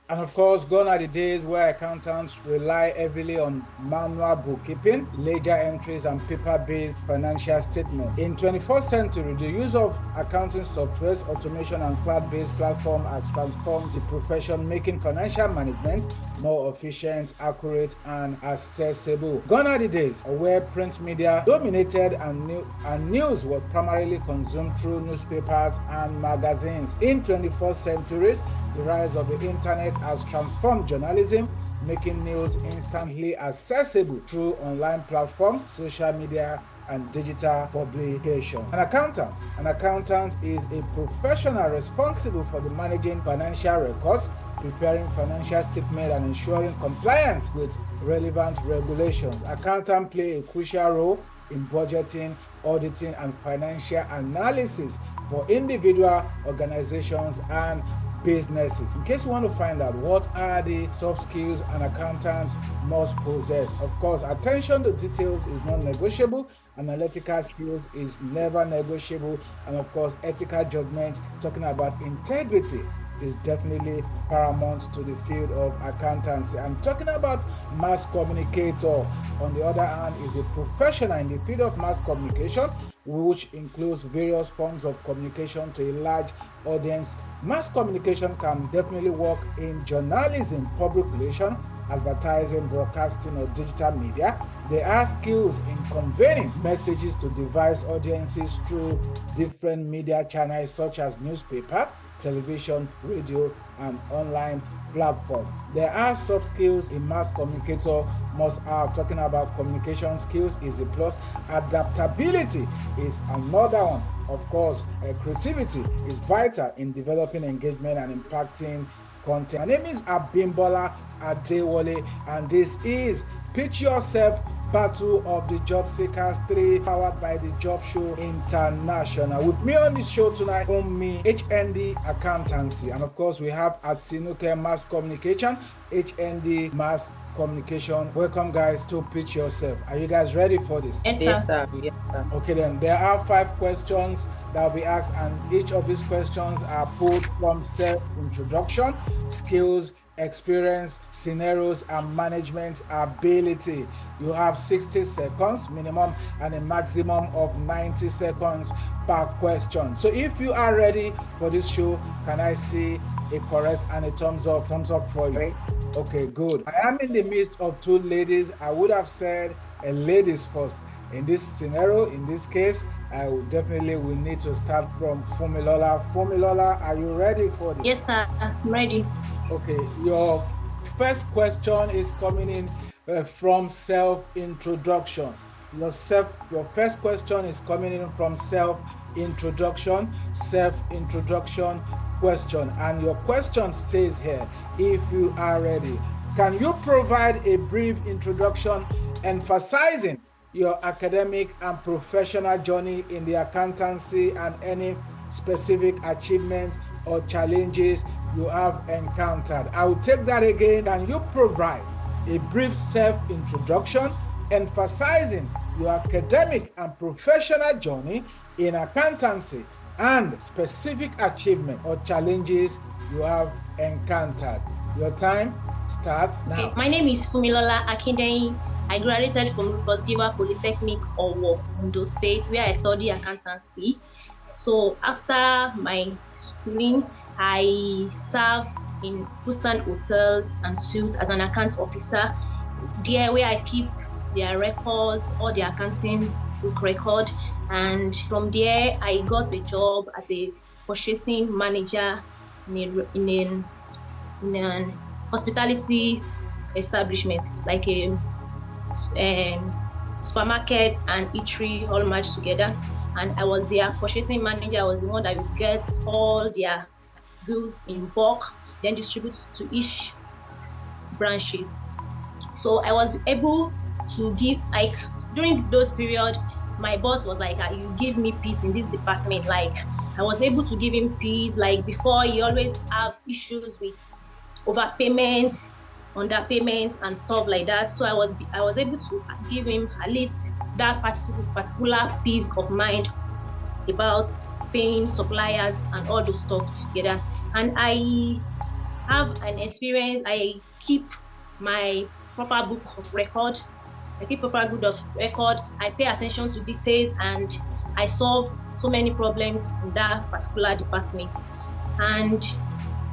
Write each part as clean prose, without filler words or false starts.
And of course, gone are the days where accountants rely heavily on manual bookkeeping, ledger entries, and paper-based financial statements. In 21st century, the use of accounting softwares, automation, and cloud-based platform has transformed the profession, making financial management more efficient, accurate, and accessible. Gone are the days where print media dominated and news was primarily consumed through newspapers and magazines. In 21st centuries, the rise of the internet has transformed journalism, making news instantly accessible through online platforms, social media, and digital publication. An accountant is a professional responsible for the managing financial records, preparing financial statements, and ensuring compliance with relevant regulations. Accountants play a crucial role in budgeting, auditing, and financial analysis for individual organizations and businesses. In case you want to find out what are the soft skills an accountant must possess, of course, attention to details is non-negotiable, analytical skills is never negotiable, and of course, ethical judgment, talking about integrity, is definitely paramount to the field of accountancy. I'm talking about mass communicator, on the other hand, is a professional in the field of mass communication, which includes various forms of communication to a large audience. Mass communication can definitely work in journalism, public relations, advertising, broadcasting, or digital media. There are skills in conveying messages to diverse audiences through different media channels such as newspaper, television, radio, and online platform. There are soft skills a mass communicator must have. Talking about communication skills is a plus. Adaptability is another one. Of course, creativity is vital in developing engagement and impacting content. My name is Abimbola Adewale, and this is Pitch Yourself Battle of the Jobseekers 3, powered by the Job Show International. With me on this show tonight, me HND Accountancy, and of course we have Atinuke Mass Communication, HND Mass Communication. Welcome guys to Pitch Yourself. Are you guys ready for this? Yes, Yes, sir. sir. Yes, sir. Okay, then there are 5 questions that will be asked, and each of these questions are pulled from self-introduction, skills, experience, scenarios, and management ability. You have 60 seconds minimum and a maximum of 90 seconds per question. So if you are ready for this show, can I see a correct and a thumbs up for you? Great. Okay, good. I am in the midst of two ladies. I would have said ladies first. In this scenario, in this case, I will need to start from Funmilola. Funmilola, are you ready for this? Yes, sir. I'm ready. Okay, your first question is coming in from self-introduction. Your first question is coming in from self-introduction question. And your question says here, if you are ready, can you provide a brief introduction emphasizing your academic and professional journey in the accountancy and any specific achievements or challenges you have encountered? I will take that again. Can you provide a brief self-introduction emphasizing your academic and professional journey in accountancy and specific achievement or challenges you have encountered? Your time starts now. Okay. My name is Funmilola Akindehin. I graduated from First Giver Polytechnic, Owo, Ondo State, where I study accountancy. So after my schooling, I serve in Houston Hotels and Suites as an account officer. There, where I keep their records, all their accounting book record. And from there, I got a job as a purchasing manager in an hospitality establishment, like a supermarket and eatery all matched together. And I was their purchasing manager. I was the one that would get all their goods in bulk, then distribute to each branches. So I was able to give, like, during those periods, my boss was like, you give me peace in this department. Like, I was able to give him peace. Like, before, he always have issues with overpayment, underpayment, and stuff like that. So I was able to give him at least that particular peace of mind about paying suppliers and all those stuff together. And I have an experience. I keep my proper book of record. I keep proper good of record. I pay attention to details, and I solve so many problems in that particular department. And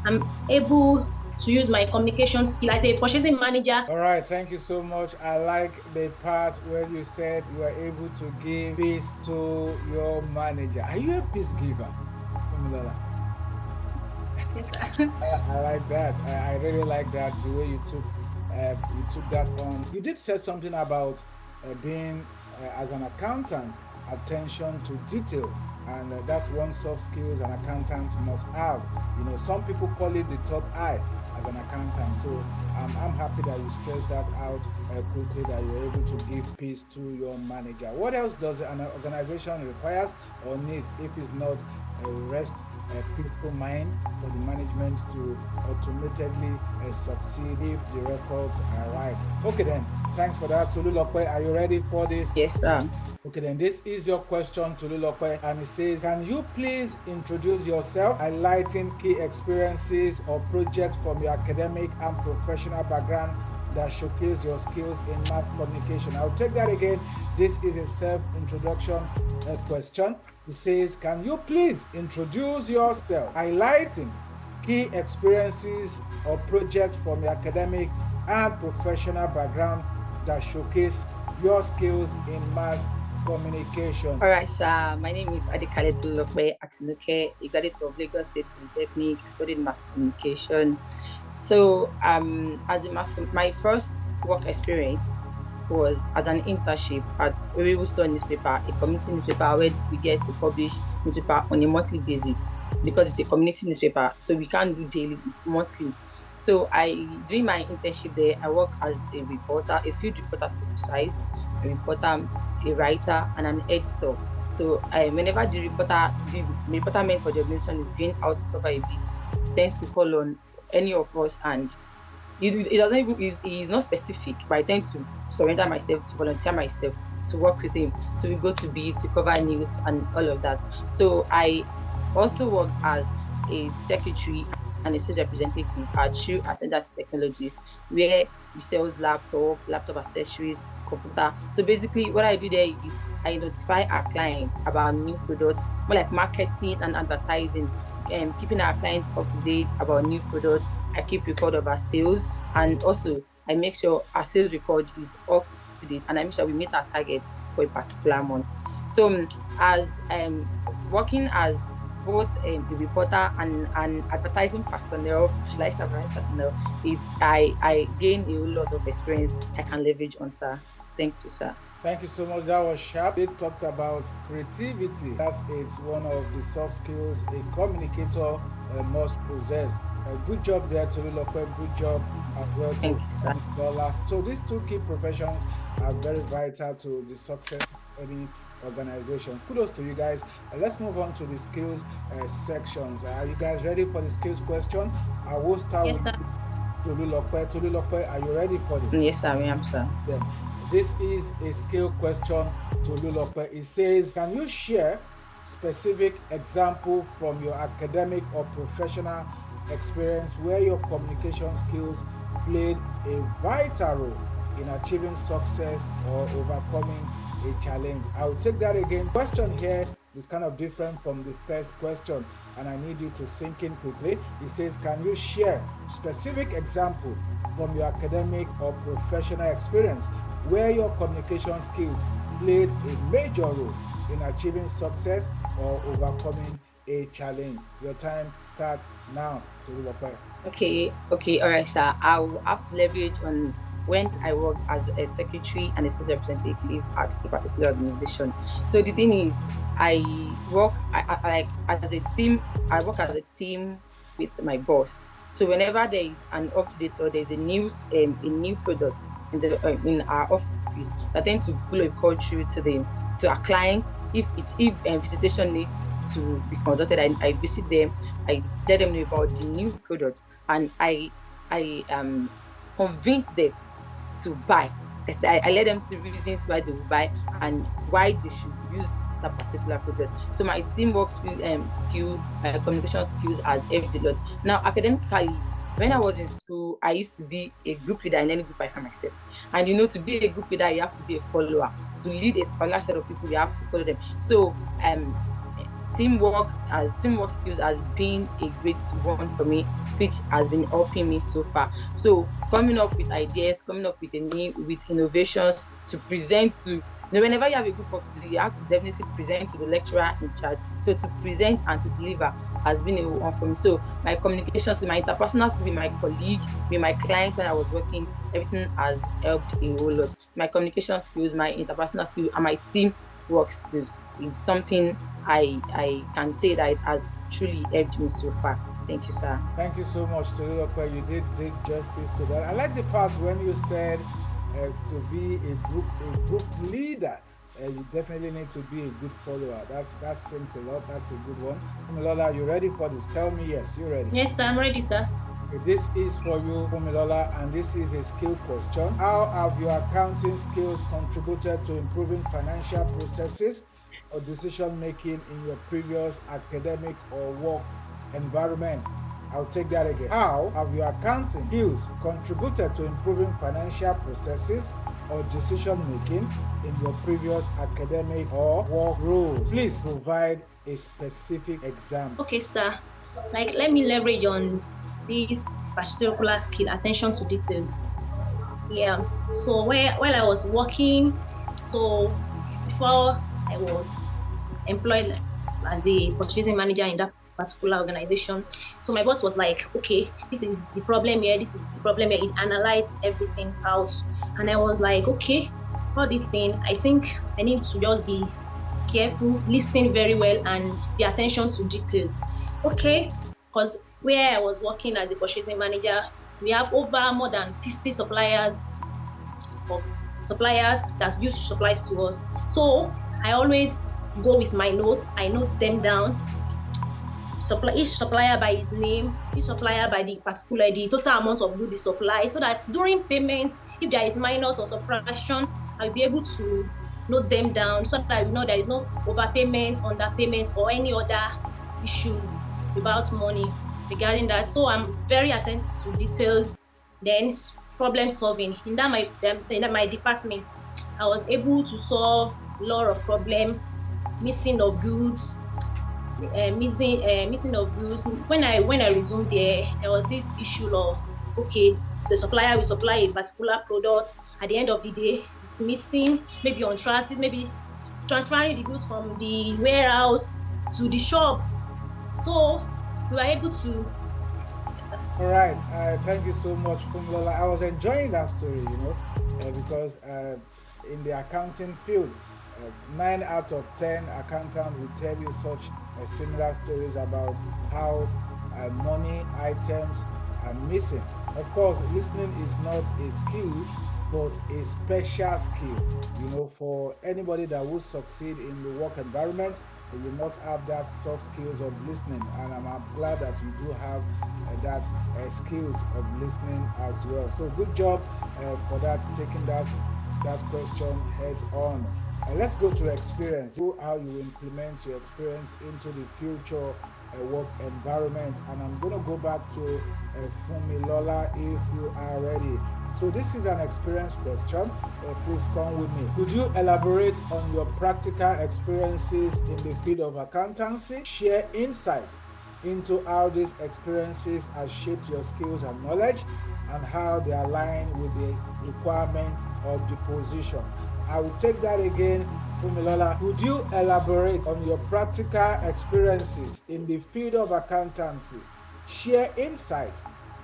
I'm able to use my communication skill as a purchasing manager. All right, thank you so much. I like the part where you said you are able to give peace to your manager. Are you a peace giver, Funmilola? Yes, sir. I like that. I really like that the way you took that on. You did say something about being as an accountant, attention to detail, and that's one soft skills an accountant must have. You know, some people call it the third eye as an accountant. So I'm happy that you stressed that out quickly, that you're able to give peace to your manager. What else does an organization requires or needs if it's not a rest, a peaceful mind for the management to automatically succeed if the records are right? Okay then, thanks for that. Tolulope, are you ready for this? Yes, sir. Okay, then this is your question to Lulope, and it says, can you please introduce yourself, highlighting key experiences or projects from your academic and professional background that showcase your skills in mass communication? I'll take that again. This is a self-introduction question. It says, can you please introduce yourself, highlighting key experiences or projects from your academic and professional background that showcase your skills in mass communication? All right, sir. My name is Adekale Atinuke, a graduate of Lagos State Polytechnic. I studied mass communication. So, as my first work experience was as an internship at Sun newspaper, a community newspaper where we get to publish newspaper on a monthly basis because it's a community newspaper. So we can't do daily; it's monthly. So during my internship there, I worked as a reporter, a field reporter to be precise, a reporter, a writer, and an editor. So whenever the reporter meant for the organization is going out to cover a bit, tends to call on any of us, and it doesn't even is not specific, but I tend to surrender myself, to volunteer myself to work with him. So we go to beat to cover news and all of that. So I also work as a secretary and a sales representative at True Ascendance Technologies, where we sell laptop accessories, computer. So basically, what I do there is I notify our clients about new products, more like marketing and advertising, and keeping our clients up to date about new products. I keep record of our sales, and also I make sure our sales record is up to date, and I make sure we meet our targets for a particular month. So as working as both a reporter and an advertising personnel, personnel, I gain a lot of experience I can leverage on, sir. Thank you, sir. Thank you so much. That was sharp. They talked about creativity. That's it's one of the soft skills a communicator must possess. Good job there, Tolulope. Good job as well Thank to you, sir. Dollar. So these two key professions are very vital to the success of any organization. Kudos to you guys. Let's move on to the skills sections. Are you guys ready for the skills question? I will start Yes, with sir. Tolulope. Tolulope, are you ready for this? Yes, sir, I am, sir. Then this is a skill question to Lulope. It says, can you share specific example from your academic or professional experience where your communication skills played a vital role in achieving success or overcoming a challenge? I'll take that again. Question here is kind of different from the first question, and I need you to sink in quickly. It says, can you share specific example from your academic or professional experience where your communication skills played a major role in achieving success or overcoming a challenge? Your time starts now, Tolulope. Okay, all right, sir. I will have to leverage on when I work as a secretary and a sales representative at a particular organization. So the thing is, I work as a team. I work as a team with my boss. So whenever there is an update or there's a new product in our office, I tend to pull a call through to our clients. If visitation needs to be consulted, I visit them. I let them know about the new product, and I convince them to buy. I let them see reasons why they will buy and why they should use that particular product. So my team works with communication skills as every lot. Now academically, When I was in school, I used to be a group leader in any group I find myself. And to be a group leader, you have to be a follower. To lead a particular set of people, you have to follow them. So teamwork skills has been a great one for me, which has been helping me so far. So coming up with ideas, coming up with with innovations to present to, whenever you have a group work to do, you have to definitely present to the lecturer in charge. So to present and to deliver has been a one for me. So my communications, my interpersonal skill with my colleague, with my client when I was working, everything has helped a whole lot. My communication skills, my interpersonal skills, and my team work skills is something I can say that it has truly helped me so far. Thank you, sir. Thank you so much, Tolulope. You did justice to that. I like the part when you said to be a group leader. You definitely need to be a good follower. That seems a lot. That's a good one. Funmilola, you ready for this? Tell me yes. You ready? Yes, sir, I'm ready, sir. This is for you, Funmilola, and this is a skill question. How have your accounting skills contributed to improving financial processes or decision making in your previous academic or work environment? I'll take that again. How have your accounting skills contributed to improving financial processes or decision making in your previous academic or work roles? Please provide a specific example. Okay, sir. Like, let me leverage on this particular skill, attention to details. Yeah. So while I was working, so before I was employed as a purchasing manager in that particular organization, so my boss was like, okay, this is the problem here, this is the problem here. It analyzed everything out, and I was like, okay, all this thing, I think I need to just be careful, listening very well, and pay attention to details. Okay, because where I was working as a purchasing manager, we have over more than 50 suppliers that use supplies to us. So I always go with my notes. I note them down. Each supplier by his name, each supplier by the total amount of goods they supply, so that during payment, if there is minus or subtraction, I'll be able to note them down so that I know there is no overpayment, underpayment, or any other issues about money regarding that. So I'm very attentive to details. Then problem solving in my department, I was able to solve a lot of problem, missing of goods. Missing of goods. When I resumed there was this issue of, okay, the supplier will supply a particular product. At the end of the day, it's missing, maybe on transit, maybe transferring the goods from the warehouse to the shop. So we were able to. All right. Thank you so much, Funmilola. I was enjoying that story, because in the accounting field, 9 out of 10 accountants will tell you such similar stories about how money items are missing. Of course, listening is not a skill, but a special skill. For anybody that will succeed in the work environment, you must have that soft skills of listening, and I'm glad that you do have that skills of listening as well. So good job for that, taking that question heads on. Let's go to experience. How you implement your experience into the future work environment. And I'm going to go back to Funmilola if you are ready. So this is an experience question. Please come with me. Could you elaborate on your practical experiences in the field of accountancy? Share insights into how these experiences have shaped your skills and knowledge, and how they align with the requirements of the position. I will take that again, Funmilola. Could you elaborate on your practical experiences in the field of accountancy? Share insight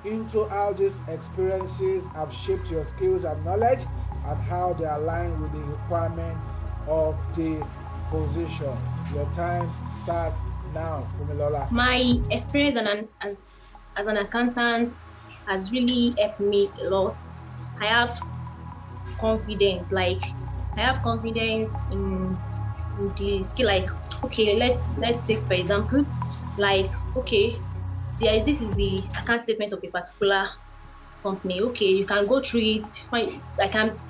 into how these experiences have shaped your skills and knowledge, and how they align with the requirements of the position. Your time starts now, Funmilola. My experience as an accountant has really helped me a lot. I have confidence in the skill. Like, okay, let's take for example, like, okay, this is the account statement of a particular company. Okay, you can go through it. I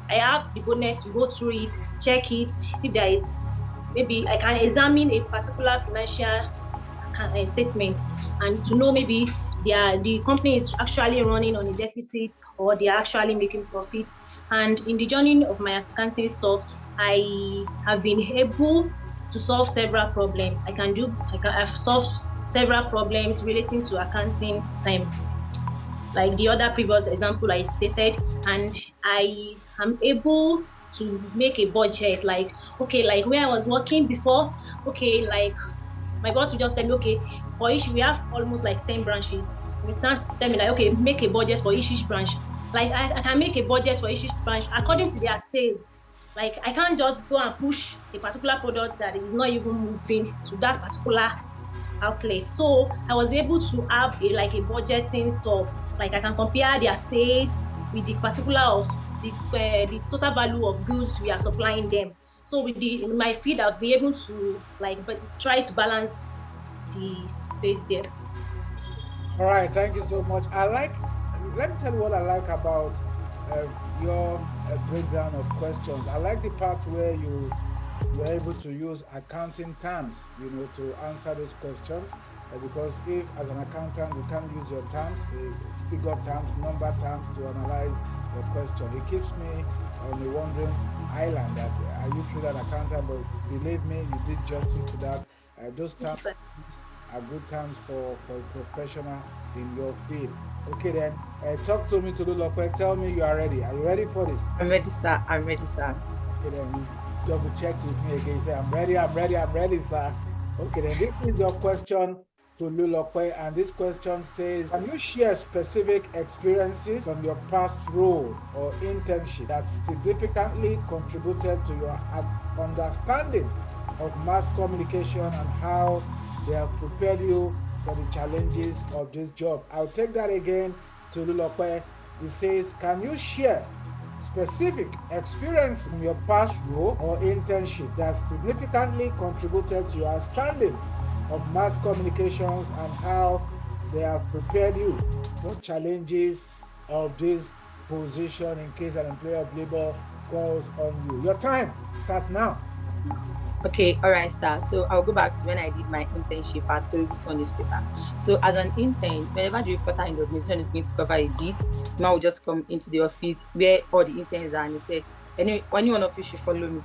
have the boldness to go through it, check it. If there is, maybe I can examine a particular financial statement and to know maybe the company is actually running on a deficit or they are actually making profits. And in the journey of my accounting stuff, I have been able to solve several problems. I've solved several problems relating to accounting times, like the other previous example I stated, and I am able to make a budget. Like, okay, like where I was working before, okay, like my boss will just tell me, okay, for each, we have almost like 10 branches. You now tell me like, okay, make a budget for each branch. Like I can make a budget for each branch according to their sales. Like I can't just go and push a particular product that is not even moving to that particular outlet. So I was able to have a budgeting stuff. Like I can compare their sales with the particular of the total value of goods we are supplying them. So with my feed, I'll be able to try to balance the space there. All right, thank you so much. Let me tell you what I like about your breakdown of questions. I like the part where you're able to use accounting terms, to answer those questions. Because if, as an accountant, you can't use your terms, figure terms, number terms to analyze your question, it keeps me on a wondering island that are you truly an accountant? But believe me, you did justice to that. Those Thank you, terms sir. are good terms for a professional in your field. Okay, then, talk to me, Tolulope. Tell me you are ready. Are you ready for this? I'm ready, sir. I'm ready, sir. Okay, then you double checked with me again. You say, I'm ready, I'm ready, I'm ready, sir. Okay, then this is your question to Lulokwe, and this question says, can you share specific experiences from your past role or internship that significantly contributed to your understanding of mass communication and how they have prepared you for the challenges of this job? I'll take that again to Lulokwe. It says, can you share specific experience in your past role or internship that significantly contributed to your understanding of mass communications and how they have prepared you for challenges of this position in case an employer of labor calls on you? Your time start now. Okay, all right, sir. So I'll go back to when I did my internship at Sun newspaper. So as an intern, whenever the reporter in the organization is going to cover a beat, man will just come into the office where all the interns are and he said, any one of you should follow me.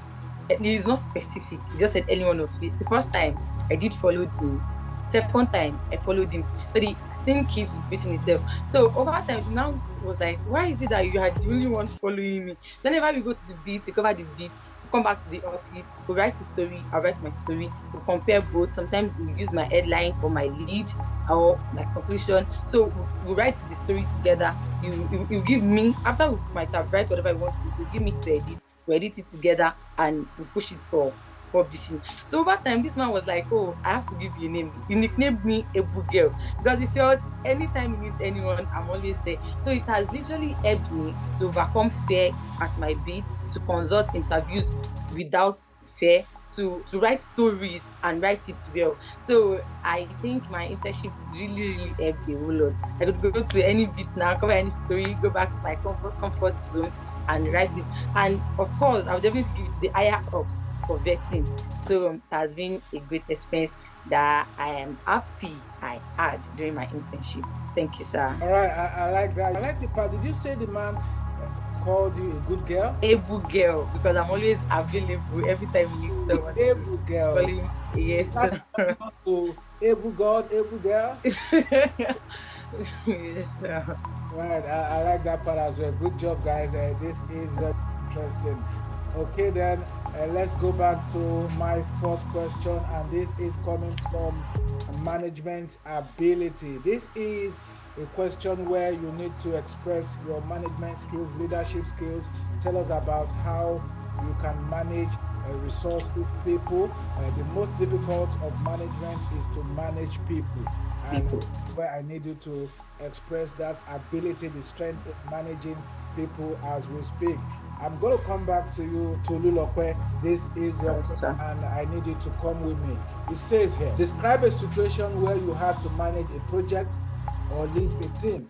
It is not specific. He just said any one of you. The first time I did follow him. Second time I followed him. So the thing keeps repeating itself. So over time now was like, why is it that you are the only one following me? So whenever we go to the beat, we cover the beat, we come back to the office, we write a story, I write my story, we compare both. Sometimes we use my headline for my lead or my conclusion. So we write the story together. You give me, after we might have write whatever I want to do, so you give me to edit, we edit it together and we push it for publishing. So over time, this man was like, oh, I have to give you a name. He nicknamed me Ebu Girl because he felt anytime he needs anyone, I'm always there. So it has literally helped me to overcome fear at my beat, to consult interviews without fear, to write stories and write it well. So I think my internship really helped a whole lot. I could go to any beat now, cover any story, go back to my comfort zone and write it. And of course, I would definitely give it to the higher ups for vetting. So it has been a great experience that I am happy I had during my internship. Thank you, sir. All right, I like that. I like the part. Did you say the man called you a good girl? Able girl, because I'm always available every time you need someone to Able girl. call him. Yes. That's to able God, able girl. Yes, sir. Right, I like that part as well. Good job, guys. This is very interesting. Okay, then let's go back to my fourth question, and this is coming from management ability. This is a question where you need to express your management skills, leadership skills. Tell us about how you can manage resources, people. The most difficult of management is to manage people, and where I need you to express that ability, the strength in managing people as we speak. I'm going to come back to you, to Lulokwe. This is your Yes, question, sir. and I need you to come with me. It says here, describe a situation where you had to manage a project or lead a team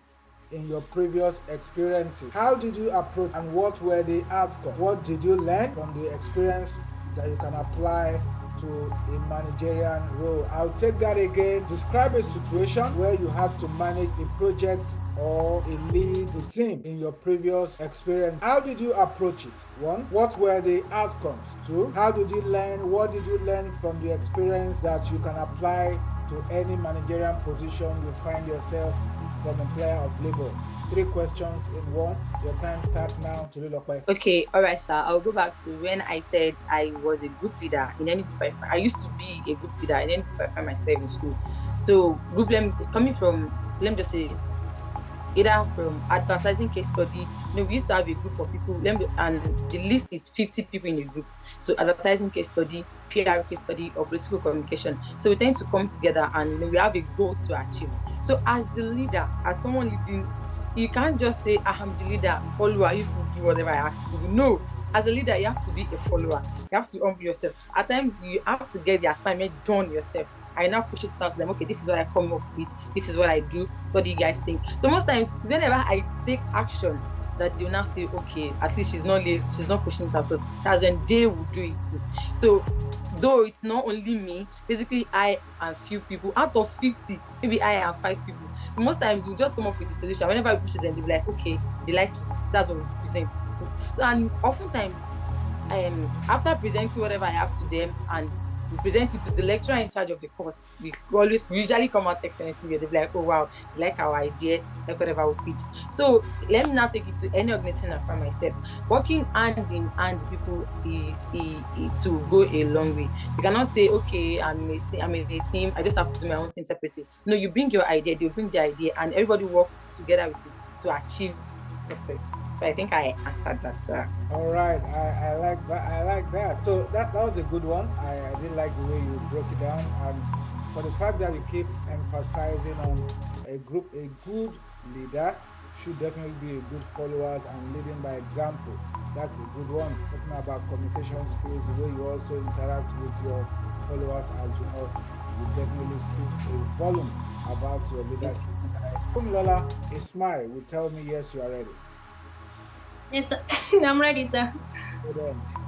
in your previous experiences. How did you approach and what were the outcomes? What did you learn from the experience that you can apply to a managerial role. I'll take that again. Describe a situation where you had to manage a project or lead a team in your previous experience. How did you approach it? 1. What were the outcomes? 2. How did you learn? What did you learn from the experience that you can apply to any managerial position you find yourself from employer of labor? 3 questions in one. Your time starts now. Okay, all right, sir. I'll go back to when I said I was a group leader in any group I used to be a group leader in any group I find myself in school. So group, coming from, let me just say, either from advertising case study. We used to have a group of people, and the list is 50 people in a group. So advertising case study, PR case study, or political communication. So we tend to come together and we have a goal to achieve. So as the leader, as someone leading, you can't just say, I'm the leader, follower, you could do whatever I ask you to do. No, as a leader, you have to be a follower. You have to humble yourself. At times, you have to get the assignment done yourself. I now push it out to them. Okay, this is what I come up with. This is what I do. What do you guys think? So most times, it's whenever I take action that they'll now say, okay, at least she's not lazy, she's not pushing it out to us. That's when they will do it too. So though it's not only me, basically I and few people out of 50, maybe I and 5 people. Most times we'll just come up with the solution. Whenever we push it, then they'll be like, okay, they like it. That's what we present. So, and oftentimes, after presenting whatever I have to them and we present it to the lecturer in charge of the course, we usually come out excellently. They'll be like, oh wow, they like our idea, like whatever we pitch. So let me now take it to any organization I find myself. Working hand in hand with people to go a long way. You cannot say, okay, I'm in a team, I just have to do my own thing separately. No, you bring your idea, they'll bring the idea, and everybody work together with it to achieve success. So I think I answered that, sir. All right, I like that. I like that. So that was a good one. I did like the way you broke it down, and for the fact that you keep emphasizing on a good leader should definitely be a good followers and leading by example. That's a good one. Talking about communication skills, the way you also interact with your followers, as you know, you definitely speak a volume about your leadership. Funmilola, a smile will tell me yes, you are ready. Yes, sir. I'm ready, sir.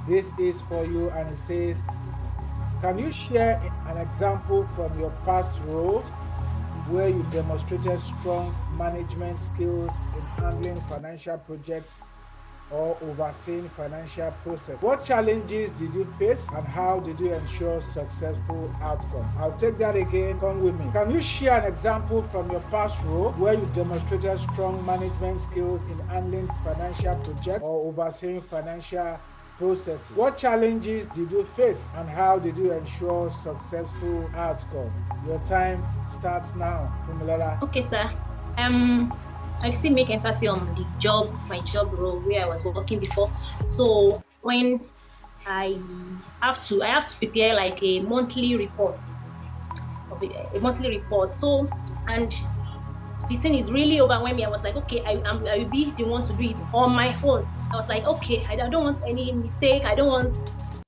This is for you, and it says, can you share an example from your past roles where you demonstrated strong management skills in handling financial projects or overseeing financial process? What challenges did you face and how did you ensure successful outcome? I'll take that again. Come with me. Can you share an example from your past role where you demonstrated strong management skills in handling financial projects or overseeing financial processes? What challenges did you face and how did you ensure successful outcome? Your time starts now, Funmilola. Okay, sir. I still make emphasis on my job role where I was working before. So when I have to prepare like a monthly report. So, and the thing is really overwhelming. I was like, okay, I will be the one to do it on my own. I was like, okay, I don't want any mistake. I don't want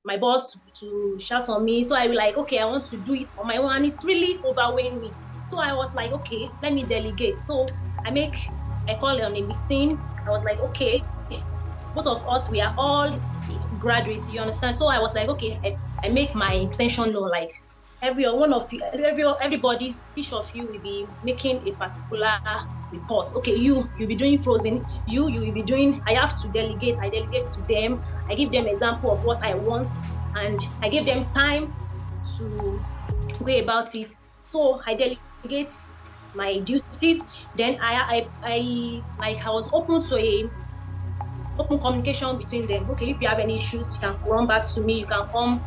my boss to shout on me. So I was like, okay, I want to do it on my own. And it's really overwhelming me. So I was like, okay, let me delegate. So I called on a meeting. I was like, okay, both of us, we are all graduates, you understand? So I was like, okay, I make my intention known, like everybody, each of you will be making a particular report. Okay, you'll be doing frozen, you will be doing, I have to delegate, I delegate to them, I give them example of what I want, and I give them time to go about it. So I delegate my duties. Then I was open to open communication between them. Okay, if you have any issues, you can run back to me, you can come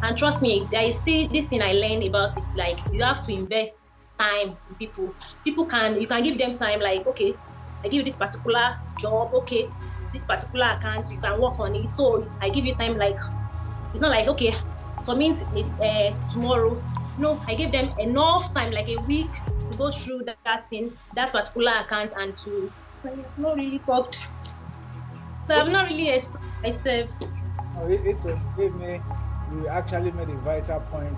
and trust me, there is still this thing I learned about it. Like, you have to invest time in people. You can give them time, like, okay, I give you this particular job, okay, this particular account, you can work on it. So I give you time, like, it's not like, okay, submit tomorrow. No, I give them enough time, like a week, to go through that thing, that particular account, and to, I have not really talked. So I've not really expressed myself. No, it's okay, man. You actually made a vital point.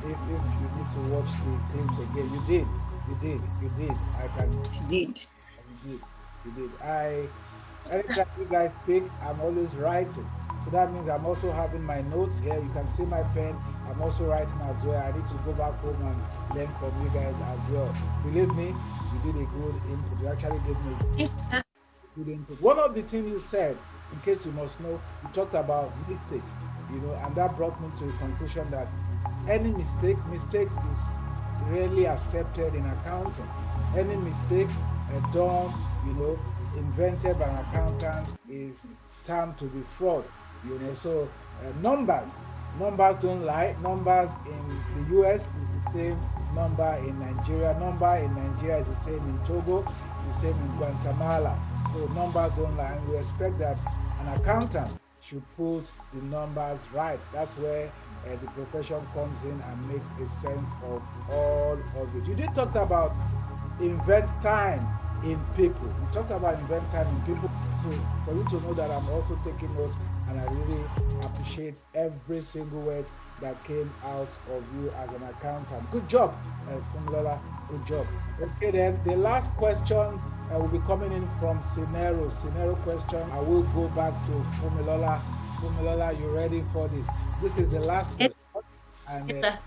If you need to watch the clips again, you did. I can. You did. You did. Anytime you guys speak, I'm always writing. So that means I'm also having my notes here. You can see my pen. I'm also writing as well. I need to go back home and learn from you guys as well. Believe me, you did a good input. You actually gave me good input. One of the things you said, in case you must know, you talked about mistakes, and that brought me to a conclusion that any mistakes is rarely accepted in accounting. Any mistakes done, invented by an accountant is termed to be fraud. So numbers don't lie. Numbers in the US is the same number in Nigeria. Number in Nigeria is the same in Togo, it's the same in Guatemala. So numbers don't lie, and we expect that an accountant should put the numbers right. That's where the profession comes in and makes a sense of all of it. You did talk about invent time in people. You talked about invent time in people. So for you to know that I'm also taking notes, and I really appreciate every single word that came out of you as an accountant. Good job, Funmilola. Good job. Okay, then the last question will be coming in from Scenario. Scenario question. I will go back to Funmilola. Funmilola, you ready for this? This is the last Yes, question, and yes, sir.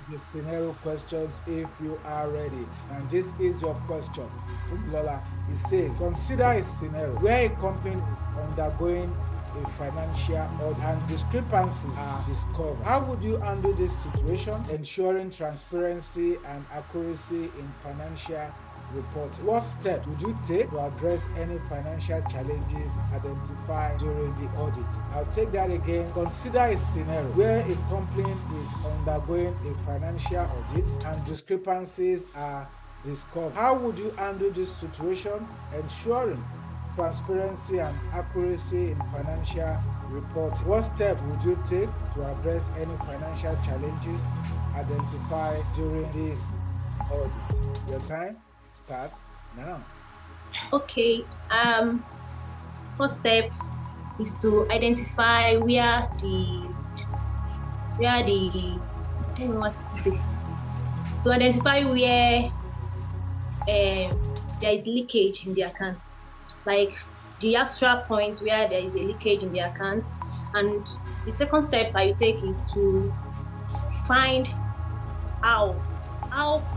the scenario questions if you are ready. And this is your question. Funmilola, it says, consider a scenario where a company is undergoing a financial audit and discrepancies are discovered. How would you handle this situation, ensuring transparency and accuracy in financial reporting? What steps would you take to address any financial challenges identified during the audit? I'll take that again. Consider a scenario where a company is undergoing a financial audit and discrepancies are discovered. How would you handle this situation, ensuring transparency and accuracy in financial reporting? What steps would you take to address any financial challenges identified during this audit? Your time starts now. Okay. First step is to identify where the I don't know what to put it. To identify where there is leakage in the accounts, like the actual point where there is a leakage in the accounts. And the second step I take is to find how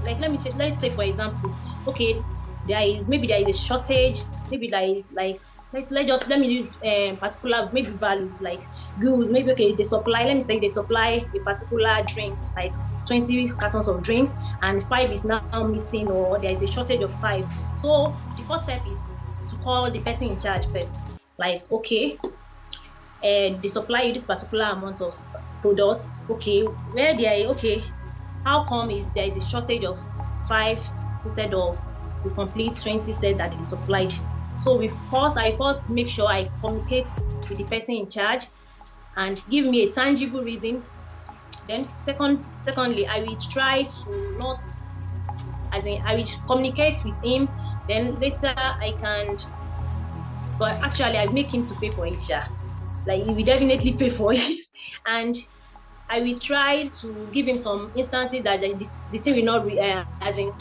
like let's say for example, okay, there is a shortage, maybe there is like let me use particular maybe values like goods, maybe okay they supply, let me say they supply a particular drinks like 20 cartons of drinks and 5 is now missing, or there is a shortage of 5. So the first step is to call the person in charge first, like okay, they supply you this particular amount of products, okay, where they are, okay, how come is there is a shortage of 5 instead of the complete 20 set that is supplied? So I first make sure I communicate with the person in charge and give me a tangible reason. Then secondly, I will try to not, as in I will communicate with him. Then later I can, but actually I make him to pay for it, yeah. Like he will definitely pay for it, and I will try to give him some instances that the thing will not as in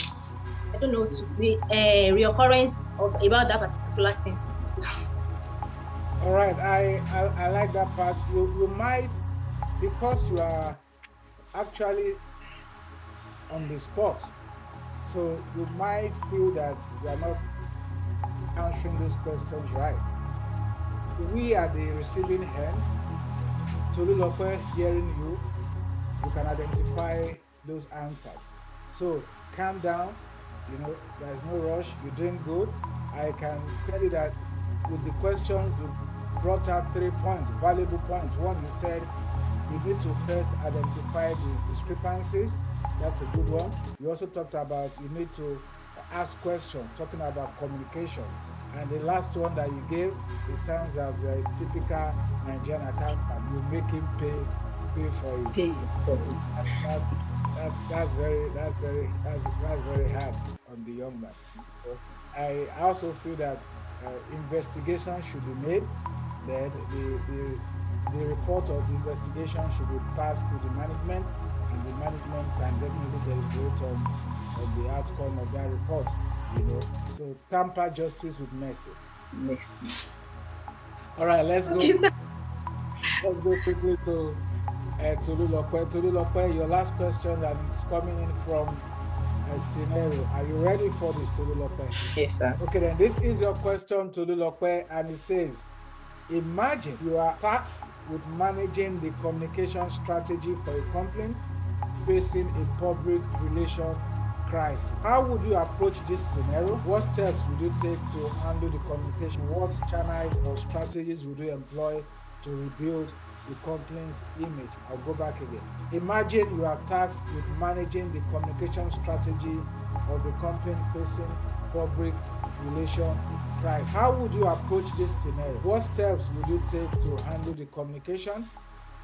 I don't know to be reoccurrence of about that particular thing. All right, I like that part. You might, because you are actually on the spot, so you might feel that you are not answering these questions right. We are the receiving end. Tolulope hearing you, you can identify those answers. So calm down, there's no rush, you're doing good. I can tell you that with the questions, you brought out 3 points, valuable points. One, you said you need to first identify the discrepancies. That's a good one. You also talked about you need to ask questions, talking about communications. And the last one that you gave, it sounds as you're a typical Nigerian accountant. You make him pay for it. That, that's very hard on the young man. So I also feel that investigation should be made. Then the report of the investigation should be passed to the management, and the management can definitely deliberate on the outcome of that report. So tamper justice with mercy. Next. All right, let's go. Okay, so Let's go quickly to Tolulope. Tolulope, your last question, and it's coming in from a scenario. Are you ready for this, Tolulope? Yes, sir. Okay, then this is your question, Tolulope, and it says, imagine you are tasked with managing the communication strategy for a company facing a public relation crisis. How would you approach this scenario? What steps would you take to handle the communication? What channels or strategies would you employ to rebuild the company's image? I'll go back again. Imagine you are tasked with managing the communication strategy of a company facing public relation crisis. How would you approach this scenario? What steps would you take to handle the communication?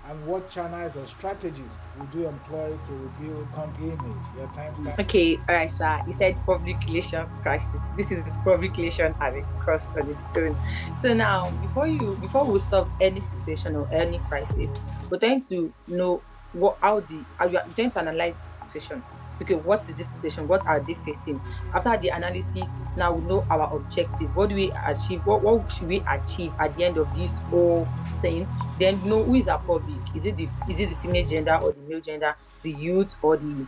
And what channels or strategies would you employ to rebuild company image? Your time starts. Okay, all right, sir. You said public relations crisis. This is public relation at a cost on its own. So now, before we solve any situation or any crisis, we tend to know we tend to analyze the situation. Okay, what is this situation? What are they facing? After the analysis, now we know our objective. What do we achieve? What should we achieve at the end of this whole thing? Then know who is our public. Is it the female gender or the male gender, the youth or the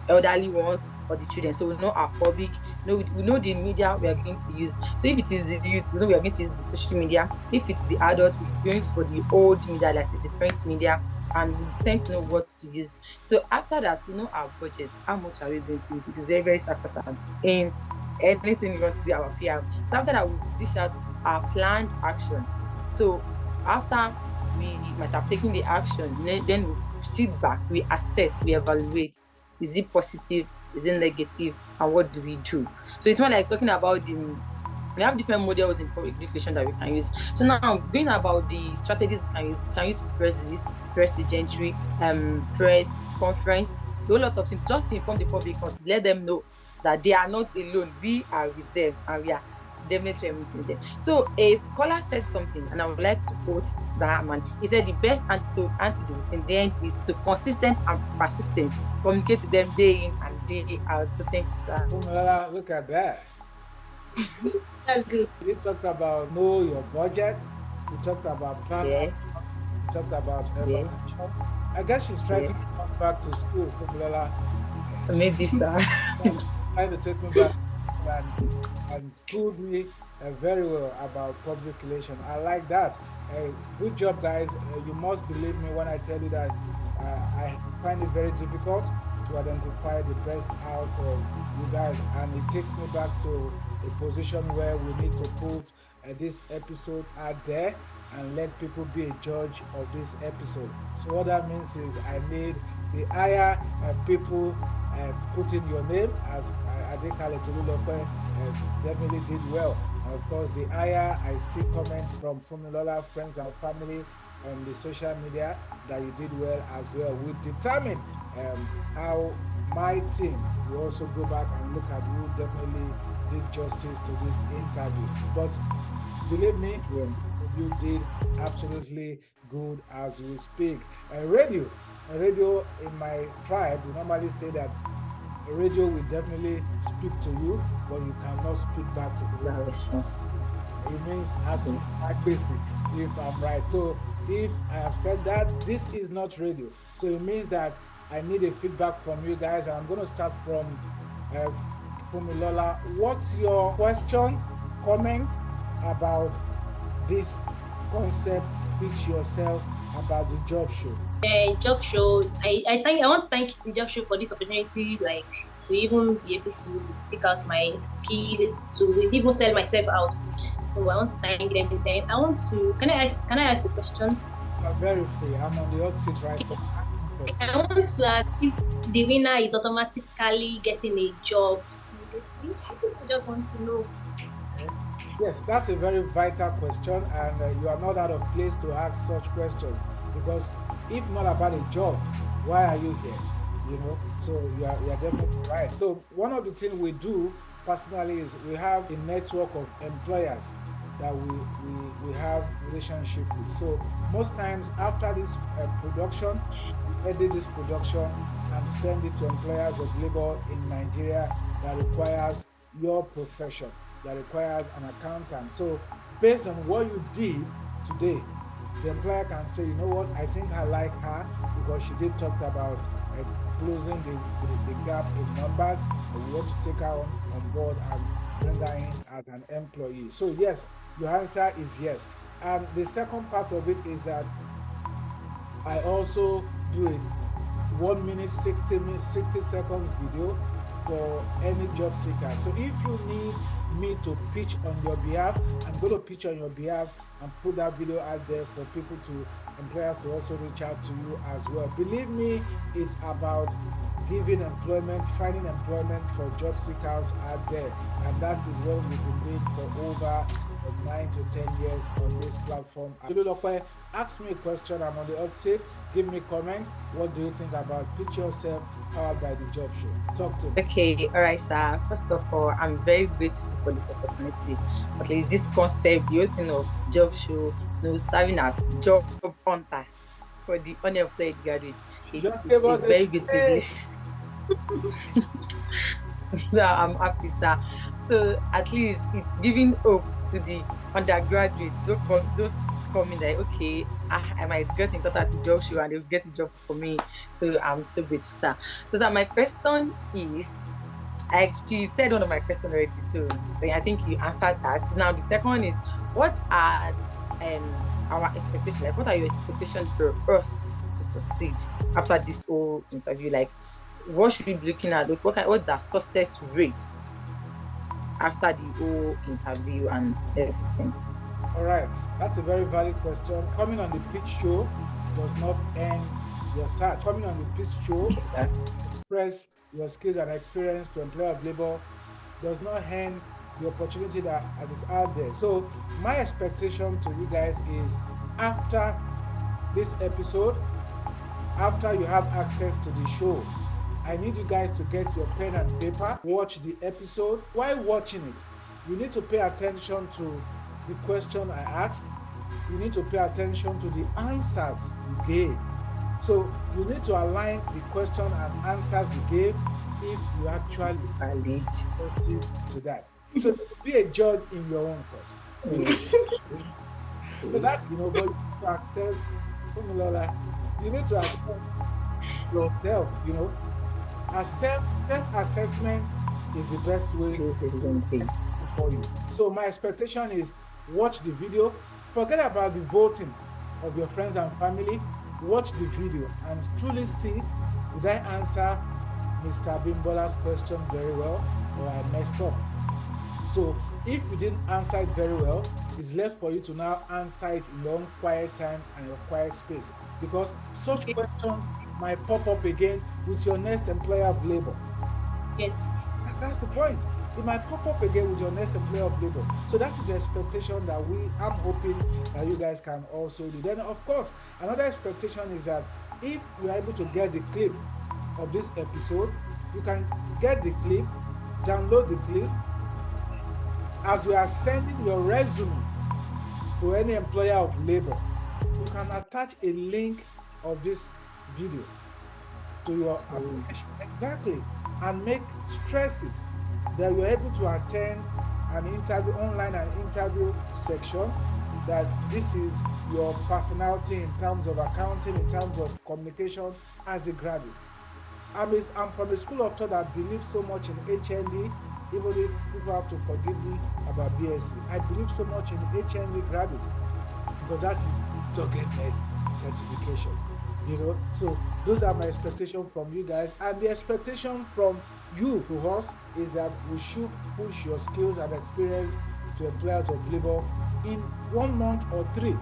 elderly ones or the children. So we know our public, we know the media we are going to use. So if it is the youth, we know we are going to use the social media. If it's the adult, we're going for the old media, that is the print media, and we tend to know what to use. So after that, we know our budget, how much are we going to use. It is very, very sacrosanct in anything we want to do our PR. So after that, we dish out our planned action. So after we might have taken the action, then we sit back, we assess, we evaluate. Is it positive? Is it negative? And what do we do? So it's more like talking about we have different models in public education that we can use. So now going about the strategies we can use press release, press agentry, press conference, a whole lot of things just to inform the public and to let them know that they are not alone. We are with them and we are definitely meeting them. So a scholar said something, and I would like to quote that man. He said the best antidote in the end is to consistent and persistent communicate to them day in and day out. So thank you, sir. Funmilola, look at that. That's good. We talked about know your budget. We talked about plan. Yes. We talked about Yeah. evaluation. I guess she's trying to come back to school, Funmilola. Maybe, sir. Trying to take me back and schooled me very well about public relation. I like that. Good job, guys. You must believe me when I tell you that I find it very difficult to identify the best out of you guys, and it takes me back to a position where we need to put this episode out there and let people be a judge of this episode. So what that means is I need the higher people putting your name, as Adekale Tolulope definitely did well. And of course, the higher I see comments from Funmilola friends and family on the social media that you did well as well. We determine how my team will also go back and look at who definitely did justice to this interview. But believe me, you did absolutely good as we speak. Radio in my tribe, we normally say that radio will definitely speak to you, but you cannot speak back to the radio. Response. It means accuracy, if I'm right. So if I have said that, this is not radio. So it means that I need a feedback from you guys, and I'm going to start from Funmilola. What's your question, comments about this concept? Pitch yourself about the job show. Job show. I want to thank the job show for this opportunity, like to even be able to speak out my skills, to even sell myself out. So I want to thank them. Then I want to. Can I ask a question? You're very free. I'm on the hot seat right now. Ask me questions. I want to ask if the winner is automatically getting a job. I just want to know. Yes, that's a very vital question, and you are not out of place to ask such questions, because if not about a job, why are you here? You know, so you are definitely right. So one of the things we do personally is we have a network of employers that we have relationship with. So most times after this production, we edit this production and send it to employers of labor in Nigeria that requires your profession, that requires an accountant. So based on what you did today, the employer can say, you know what, I think I like her because she did talk about closing the gap in numbers, and we want to take her on board and bring her in as an employee. So yes, your answer is yes. And the second part of it is that I also do it 1 minute 60 seconds video for any job seeker. So if you need me to pitch on your behalf, I'm going to pitch on your behalf and put that video out there for people to employers to also reach out to you as well. Believe me, it's about giving employment, finding employment for job seekers out there, and that is what we've been doing for over 9 to 10 years on this platform. Ask me a question. I'm on the hot seat. Give me comments. What do you think about Pitch Yourself, powered by the Job Show? Talk to me. Okay, all right, sir. First of all, I'm very grateful for this opportunity. At least this concept, the whole thing of job show, serving as job hunters for the unemployed graduate. It's Just give a us a very good privilege. So I'm happy, sir. So at least it's giving hopes to the undergraduates. Those coming like, okay, I might get in contact with job show and they'll get a job for me. So I'm so grateful, sir. So sir, my question is, like she said one of my questions already, so I think you answered that. Now the second one is, what are our expectations? Like, what are your expectations for us to succeed after this whole interview? Like, what should we be looking at? What's our success rate after the whole interview and everything? All right, that's a very valid question. Coming on the pitch show does not end your search. Coming on the pitch show, Okay, sir. express your skills and experience to employer of labor does not end the opportunity that is out there. So my expectation to you guys is, after this episode, after you have access to the show, I need you guys to get your pen and paper, watch the episode. While watching it, you need to pay attention to the question I asked. You need to pay attention to the answers you gave. So you need to align the question and answers you gave if you actually Valid. notice to that. So be a judge in your own court. So that's, but you need to access Funmilola. You need to access yourself, self-assessment is the best way for you. So my expectation is, watch the video. Forget about the voting of your friends and family. Watch the video and truly see, did I answer Mr. Bimbola's question very well, or I messed up? So if you didn't answer it very well, it's left for you to now answer it in your own quiet time and your quiet space, because such questions might pop up again with your next employer of labor. Yes. That's the point. It might pop up again with your next employer of labor. So that is the expectation that I'm hoping that you guys can also do. Then, of course, another expectation is that if you are able to get the clip of this episode, you can get the clip, download the clip. As you are sending your resume to any employer of labor, you can attach a link of this video to your application. Exactly. And stress it that you're able to attend an interview, online and interview section, that this is your personality in terms of accounting, in terms of communication as a graduate. I'm from a school of thought that believes so much in HND, even if people have to forgive me about BSc. I believe so much in HND graduates because that is doggedness certification. So those are my expectations from you guys, and the expectation from you to us is that we should push your skills and experience to employers of labor in 1 month or 3. You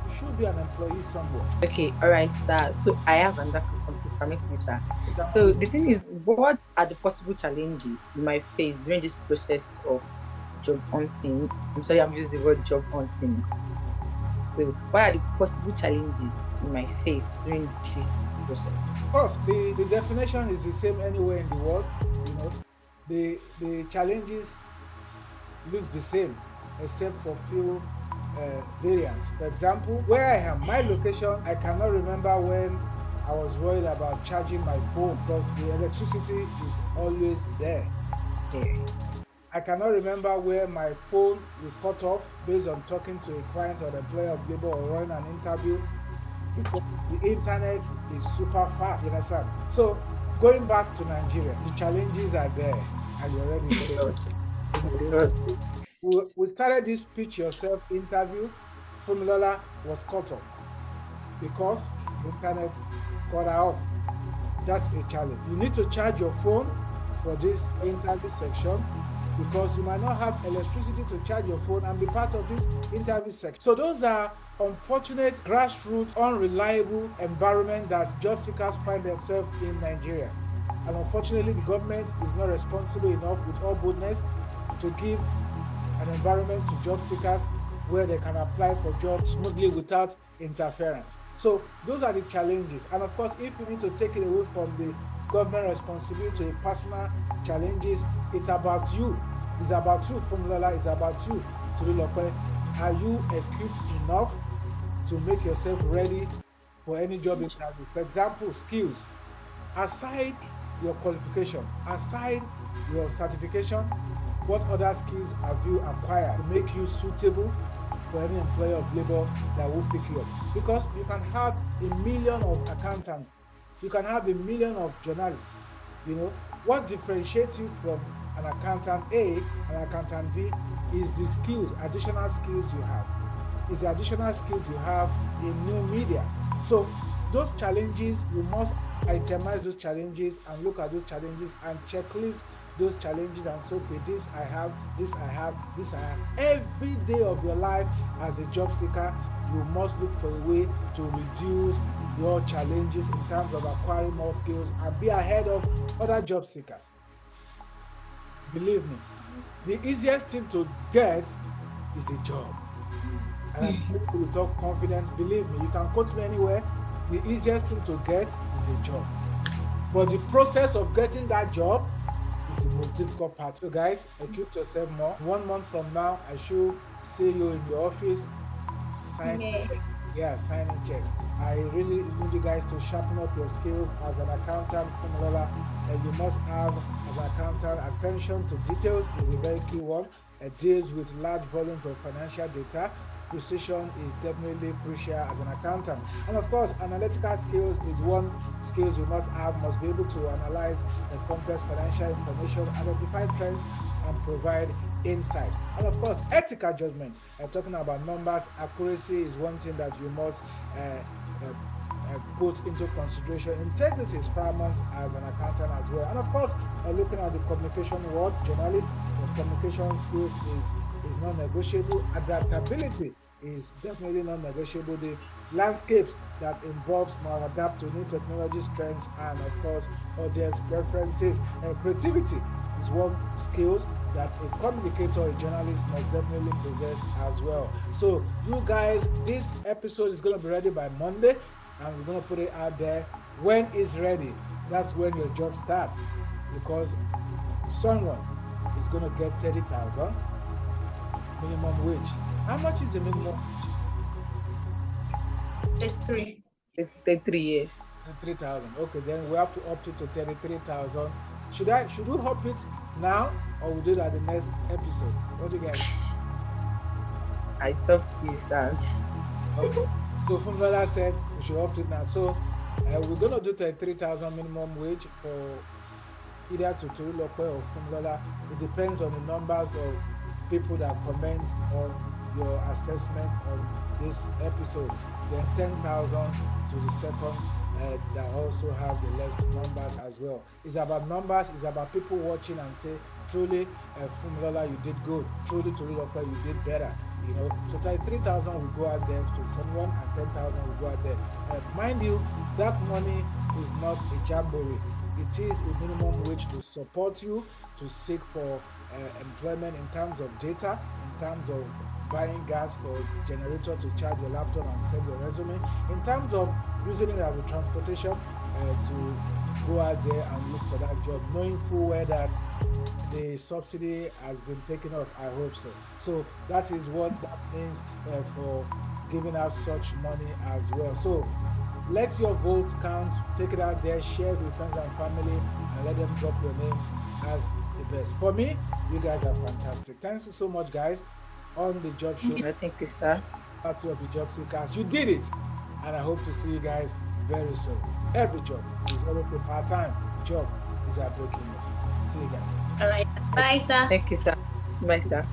should be an employee somewhere. Okay, all right, sir. So I have another question, please permit me, sir. So the thing is, what are the possible challenges you might face during this process of job hunting? I'm sorry, I'm using the word job hunting. So what are the possible challenges you might face during this process? Of course, the definition is the same anywhere in the world. The challenges looks the same, except for few variants. For example, where I am, my location, I cannot remember when I was worried about charging my phone because the electricity is always there. Yeah. I cannot remember where my phone will cut off based on talking to a client or an employer of labor or running an interview because the internet is super fast. You understand? So going back to Nigeria, the challenges are there. Are you already A there? lot. You know, A lot. we started this pitch yourself interview. Funmilola was cut off because the internet cut her off. That's a challenge. You need to charge your phone for this interview section because you might not have electricity to charge your phone and be part of this interview section. So those are unfortunate, grassroots, unreliable environment that job seekers find themselves in Nigeria. And unfortunately, the government is not responsible enough with all boldness to give an environment to job seekers where they can apply for jobs smoothly without interference. So those are the challenges. And of course, if you need to take it away from the government responsibility to a personal challenges, it's about you. It's about you, Funmilola. It's about you, Tolulope. Are you equipped enough to make yourself ready for any job interview? For example, skills. Aside your qualification, aside your certification, what other skills have you acquired to make you suitable for any employer of labor that will pick you up? Because you can have a million of accountants, you can have a million of journalists. You know, what differentiates you from an accountant A and accountant B is the skills, additional skills you have. Is the additional skills you have in new media. So those challenges, you must itemize those challenges and look at those challenges and checklist those challenges and say, okay, this I have, this I have, this I have. Every day of your life as a job seeker, you must look for a way to reduce your challenges in terms of acquiring more skills and be ahead of other job seekers. Believe me, the easiest thing to get is a job. And I'm telling you with all confidence, believe me, you can quote me anywhere. The easiest thing to get is a job. But the process of getting that job is the most difficult part. So guys, equip yourself more. 1 month from now, I should see you in your office signing Yeah. checks. Yeah, signing checks. I really need you guys to sharpen up your skills as an accountant, Funmilola. And you must have, as an accountant, attention to details is a very key one. It deals with large volumes of financial data. Precision is definitely crucial as an accountant. And of course, analytical skills is one skills you must have, must be able to analyze the complex financial information, identify trends, and provide insight. And of course, ethical judgment. Talking about numbers, accuracy is one thing that you must uh, put into consideration. Integrity is paramount as an accountant as well. And of course, looking at the communication world, journalist, the communication skills is non-negotiable. Adaptability is definitely non-negotiable. The landscapes that involves maladaptive to new technologies, trends, and of course, audience preferences. Creativity is one skills that a communicator, a journalist must definitely possess as well. So you guys, this episode is going to be ready by Monday and we're going to put it out there. When it's ready, that's when your job starts because someone is going to get 30,000 minimum wage. How much is the minimum wage? It's 3. It's 3 years. 3,000. Okay, then we have to up it to 33,000. Should we up it now or we'll do it at the next episode? What do you guys? I talk to you, Sam. Okay. So Funmilola said we should up it now. So we're gonna do 33,000 minimum wage for either Tolulope or Funmilola. It depends on the numbers of people that comment on your assessment on this episode. Then 10,000 to the second that also have the less numbers as well. It's about numbers, it's about people watching and say, truly, Funmilola, you did good. Truly, Tolulope, you did better. You know, so 3,000 will go out there to someone and 10,000 will go out there. Mind you, that money is not a jamboree. It is a minimum wage to support you to seek for employment in terms of data, in terms of buying gas for generator to charge your laptop and send your resume, in terms of using it as a transportation to go out there and look for that job, knowing full well that the subsidy has been taken off. I hope so. So that is what that means for giving out such money as well. So let your votes count. Take it out there, share it with friends and family, and let them drop your name as the best. For me, you guys are fantastic. Thanks so much, guys, on the job show. Thank you, sir. Part 2 of the Job Seekers. You did it. And I hope to see you guys very soon. Every job is always a part-time job is a breaking news. See you guys. All right. Bye, sir. Thank you, sir. Bye, sir.